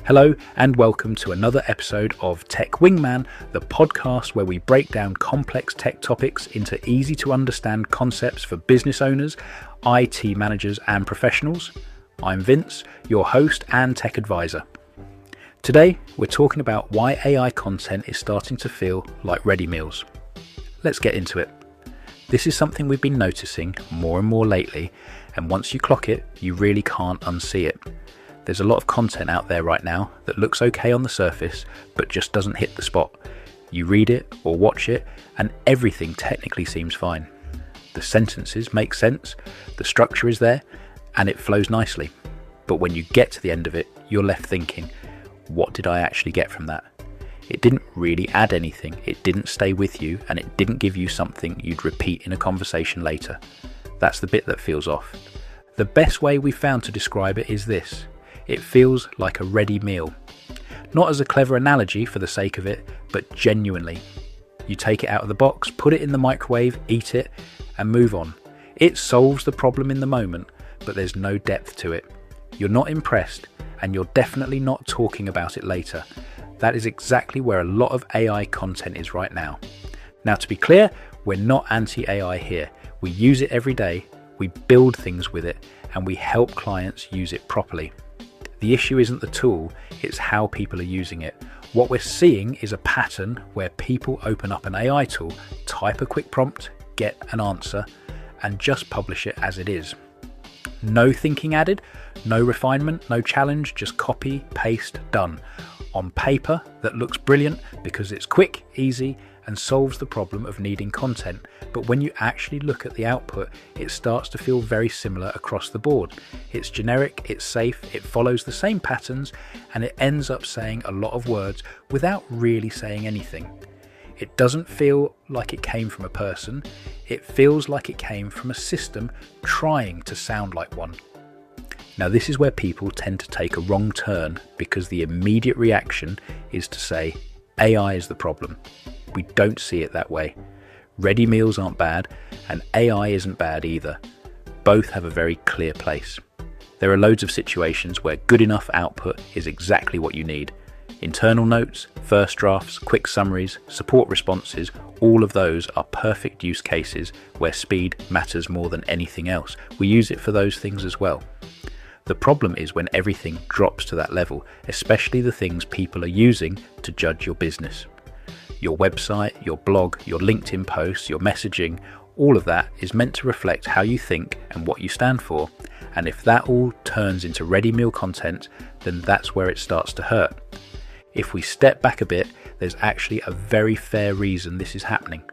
Hello and welcome to another episode of Tech Wingman, the podcast where we break down complex tech topics into easy to understand concepts for business owners, IT managers and professionals. I'm Vince, your host and tech advisor. Today we're talking about why AI content is starting to feel like ready meals. Let's get into it. This is something we've been noticing more and more lately, and once you clock it, you really can't unsee it. There's a lot of content out there right now that looks okay on the surface, but just doesn't hit the spot. You read it or watch it, and everything technically seems fine. The sentences make sense, the structure is there, and it flows nicely. But when you get to the end of it, you're left thinking, what did I actually get from that? It didn't really add anything, it didn't stay with you, and it didn't give you something you'd repeat in a conversation later. That's the bit that feels off. The best way we've found to describe it is this. It feels like a ready meal. Not as a clever analogy for the sake of it, but genuinely. You take it out of the box, put it in the microwave, eat it, and move on. It solves the problem in the moment, but there's no depth to it. You're not impressed, and you're definitely not talking about it later. That is exactly where a lot of AI content is right now. Now, to be clear, we're not anti-AI here. We use it every day, we build things with it, and we help clients use it properly. The issue isn't the tool, it's how people are using it. What we're seeing is a pattern where people open up an AI tool, type a quick prompt, get an answer, and just publish it as it is. No thinking added, no refinement, no challenge, just copy, paste, done. On paper, that looks brilliant because it's quick, easy, and solves the problem of needing content. But when you actually look at the output, it starts to feel very similar across the board. It's generic, it's safe, it follows the same patterns, and it ends up saying a lot of words without really saying anything. It doesn't feel like it came from a person, it feels like it came from a system trying to sound like one. Now, this is where people tend to take a wrong turn because the immediate reaction is to say, AI is the problem. We don't see it that way. Ready meals aren't bad, and AI isn't bad either. Both have a very clear place. There are loads of situations where good enough output is exactly what you need. Internal notes, first drafts, quick summaries, support responses, all of those are perfect use cases where speed matters more than anything else. We use it for those things as well. The problem is when everything drops to that level, especially the things people are using to judge your business. Your website, your blog, your LinkedIn posts, your messaging, all of that is meant to reflect how you think and what you stand for. And if that all turns into ready meal content, then that's where it starts to hurt. If we step back a bit, there's actually a very fair reason this is happening.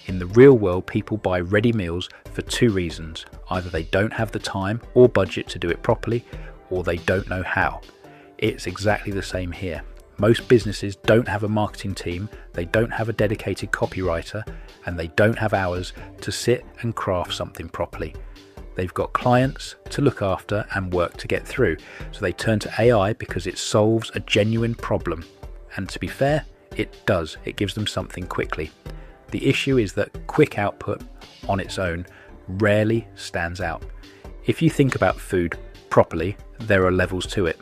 In the real world, people buy ready meals for two reasons. Either they don't have the time or budget to do it properly, or they don't know how. It's exactly the same here. Most businesses don't have a marketing team, they don't have a dedicated copywriter, and they don't have hours to sit and craft something properly. They've got clients to look after and work to get through, so they turn to AI because it solves a genuine problem. And to be fair, it does. It gives them something quickly. The issue is that quick output on its own rarely stands out. If you think about food properly, there are levels to it.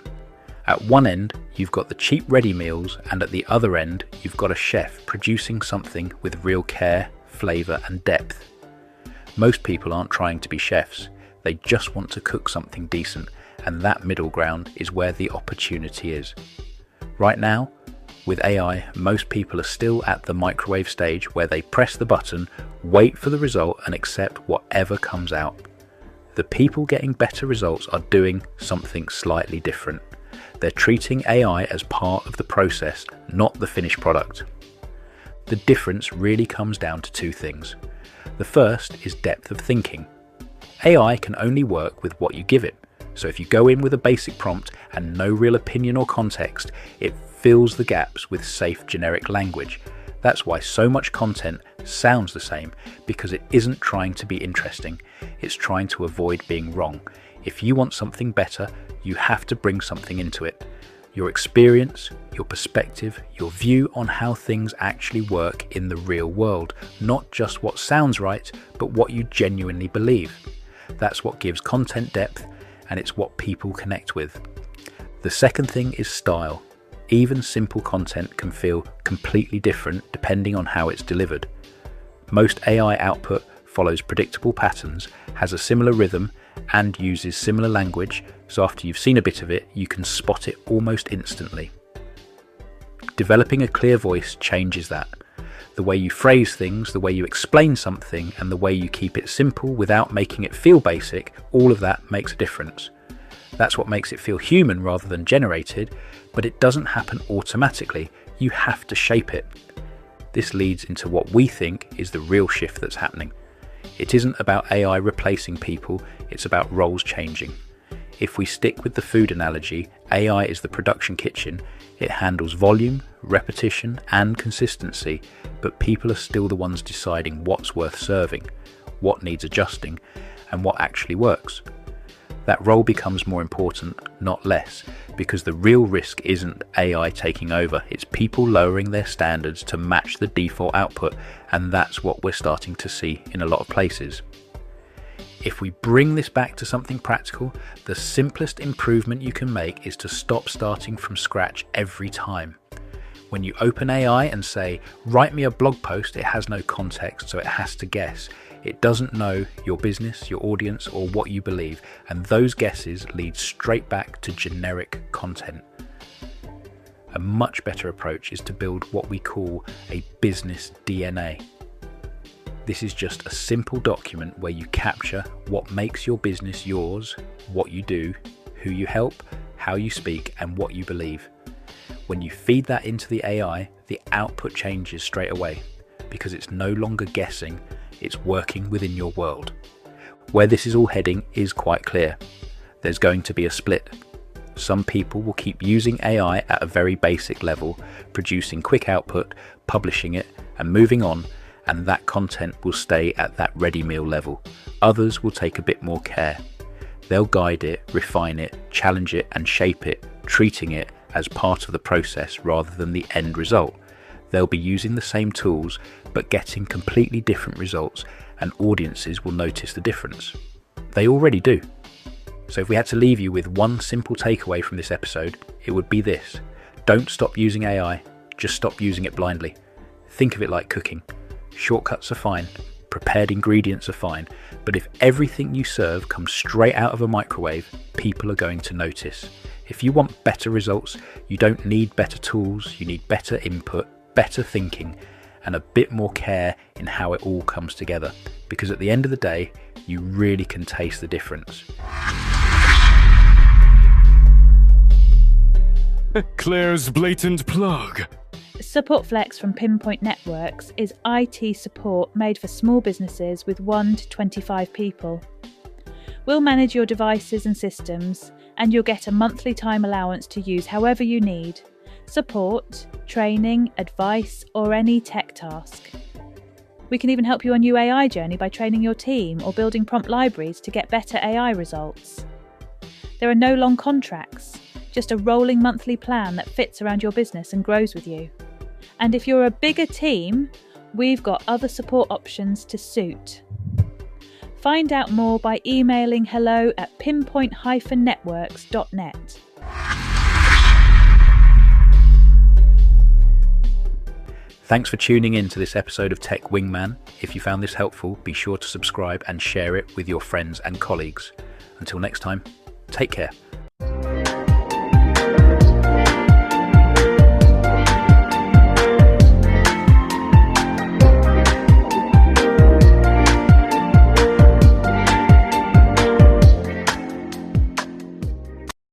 At one end, you've got the cheap ready meals, and at the other end, you've got a chef producing something with real care, flavour and depth. Most people aren't trying to be chefs, they just want to cook something decent, and that middle ground is where the opportunity is. Right now, with AI, most people are still at the microwave stage where they press the button, wait for the result and accept whatever comes out. The people getting better results are doing something slightly different. They're treating AI as part of the process, not the finished product. The difference really comes down to two things. The first is depth of thinking. AI can only work with what you give it. So if you go in with a basic prompt and no real opinion or context, it fills the gaps with safe generic language. That's why so much content sounds the same, because it isn't trying to be interesting, it's trying to avoid being wrong. If you want something better, you have to bring something into it. Your experience, your perspective, your view on how things actually work in the real world, not just what sounds right, but what you genuinely believe. That's what gives content depth, and it's what people connect with. The second thing is style. Even simple content can feel completely different depending on how it's delivered. Most AI output follows predictable patterns, has a similar rhythm, and uses similar language, so after you've seen a bit of it, you can spot it almost instantly. Developing a clear voice changes that. The way you phrase things, the way you explain something, and the way you keep it simple without making it feel basic, all of that makes a difference. That's what makes it feel human rather than generated, but it doesn't happen automatically. You have to shape it. This leads into what we think is the real shift that's happening. It isn't about AI replacing people, it's about roles changing. If we stick with the food analogy, AI is the production kitchen. It handles volume, repetition, and consistency, but people are still the ones deciding what's worth serving, what needs adjusting, and what actually works. That role becomes more important, not less, because the real risk isn't AI taking over, it's people lowering their standards to match the default output, and that's what we're starting to see in a lot of places. If we bring this back to something practical, the simplest improvement you can make is to stop starting from scratch every time. When you open AI and say, write me a blog post, it has no context, so it has to guess. It doesn't know your business, your audience, or what you believe, and those guesses lead straight back to generic content. A much better approach is to build what we call a business DNA. This is just a simple document where you capture what makes your business yours, what you do, who you help, how you speak, and what you believe. When you feed that into the AI, the output changes straight away because it's no longer guessing, it's working within your world. Where this is all heading is quite clear. There's going to be a split. Some people will keep using AI at a very basic level, producing quick output, publishing it, and moving on, and that content will stay at that ready meal level. Others will take a bit more care. They'll guide it, refine it, challenge it, and shape it, treating it as part of the process rather than the end result. They'll be using the same tools, but getting completely different results, and audiences will notice the difference. They already do. So if we had to leave you with one simple takeaway from this episode, it would be this. Don't stop using AI, just stop using it blindly. Think of it like cooking. Shortcuts are fine, prepared ingredients are fine, but if everything you serve comes straight out of a microwave, people are going to notice. If you want better results, you don't need better tools, you need better input, better thinking, and a bit more care in how it all comes together, because at the end of the day, you really can taste the difference. Claire's blatant plug. Support Flex from Pinpoint Networks is IT support made for small businesses with 1 to 25 people. We'll manage your devices and systems, and you'll get a monthly time allowance to use however you need. Support, training, advice, or any tech task. We can even help you on your AI journey by training your team or building prompt libraries to get better AI results. There are no long contracts, just a rolling monthly plan that fits around your business and grows with you. And if you're a bigger team, we've got other support options to suit. Find out more by emailing hello@pinpoint-networks.net. Thanks for tuning in to this episode of Tech Wingman. If you found this helpful, be sure to subscribe and share it with your friends and colleagues. Until next time, take care.